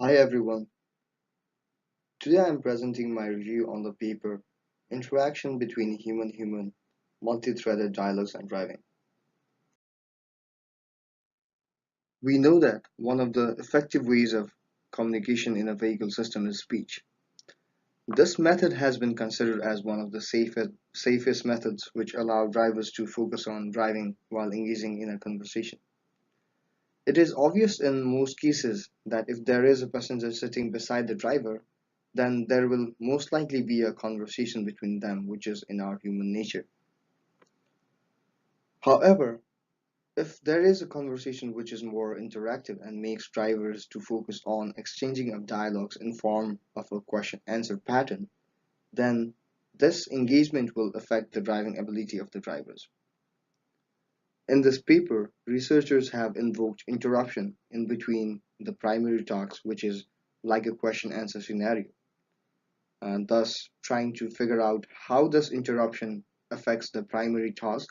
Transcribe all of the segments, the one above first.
Hi everyone, today I am presenting my review on the paper Interaction between Human-Human Multi-Threaded Dialogues and Driving. We know that one of the effective ways of communication in a vehicle system is speech. This method has been considered as one of the safest methods which allow drivers to focus on driving while engaging in a conversation. It is obvious in most cases that if there is a passenger sitting beside the driver, then there will most likely be a conversation between them, which is in our human nature. However, if there is a conversation which is more interactive and makes drivers to focus on exchanging of dialogues in form of a question-answer pattern, then this engagement will affect the driving ability of the drivers. In this paper, researchers have invoked interruption in between the primary talks, which is like a question-answer scenario, and thus trying to figure out how this interruption affects the primary task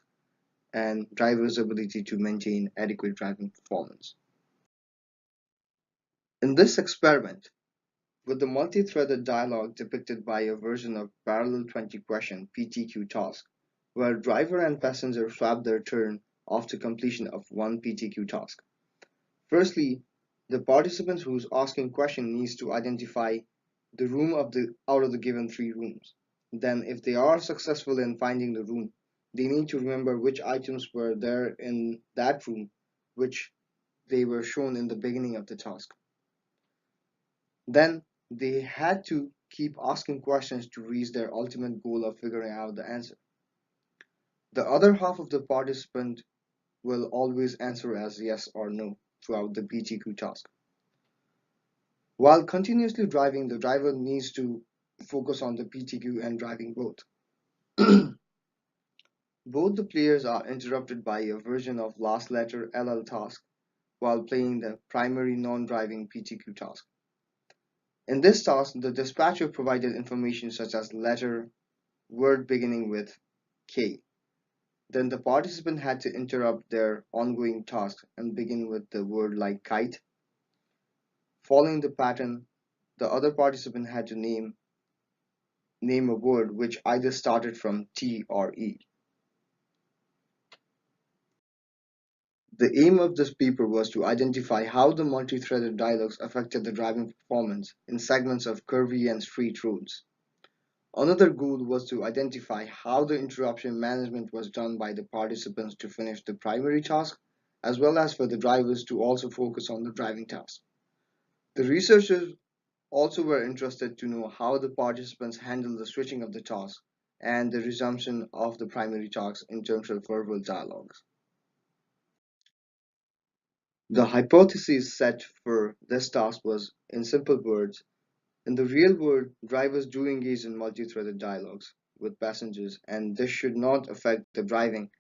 and driver's ability to maintain adequate driving performance. In this experiment, with the multi-threaded dialogue depicted by a version of parallel 20 question PTQ task, where driver and passenger swap their turn after completion of one PTQ task. Firstly, the participant who's asking question needs to identify the room out of the given three rooms. Then, if they are successful in finding the room, they need to remember which items were there in that room, which they were shown in the beginning of the task. Then, they had to keep asking questions to reach their ultimate goal of figuring out the answer. The other half of the participant will always answer as yes or no throughout the PTQ task. While continuously driving, the driver needs to focus on the PTQ and driving both. Both the players are interrupted by a version of last letter LL task while playing the primary non-driving PTQ task. In this task, the dispatcher provided information such as letter, word beginning with K. Then the participant had to interrupt their ongoing task and begin with the word like kite. Following the pattern, the other participant had to name a word which either started from T or E. The aim of this paper was to identify how the multi-threaded dialogues affected the driving performance in segments of curvy and straight roads. Another goal was to identify how the interruption management was done by the participants to finish the primary task, as well as for the drivers to also focus on the driving task. The researchers also were interested to know how the participants handled the switching of the task and the resumption of the primary task in terms of verbal dialogues. The hypothesis set for this task was, in simple words, in the real world, drivers do engage in multi-threaded dialogues with passengers, and this should not affect the driving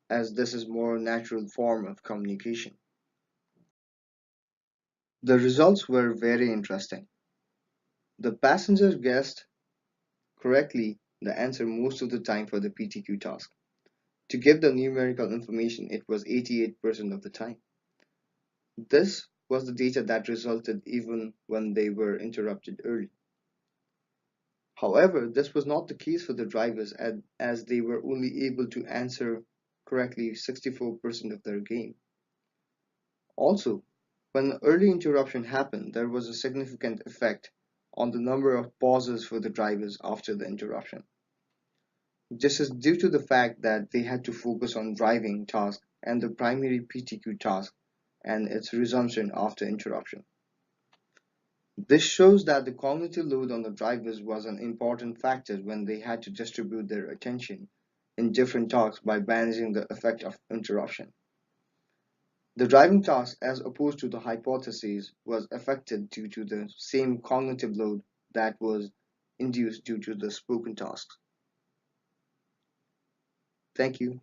as this is more natural form of communication. The results were very interesting. The passengers guessed correctly the answer most of the time for the PTQ task. To give the numerical information, it was 88% of the time. This was the data that resulted even when they were interrupted early. However, this was not the case for the drivers as they were only able to answer correctly 64% of their game. Also, when an early interruption happened, there was a significant effect on the number of pauses for the drivers after the interruption. This is due to the fact that they had to focus on driving task and the primary PTQ task and its resumption after interruption. This shows that the cognitive load on the drivers was an important factor when they had to distribute their attention in different tasks by managing the effect of interruption. The driving task, as opposed to the hypothesis, was affected due to the same cognitive load that was induced due to the spoken tasks. Thank you.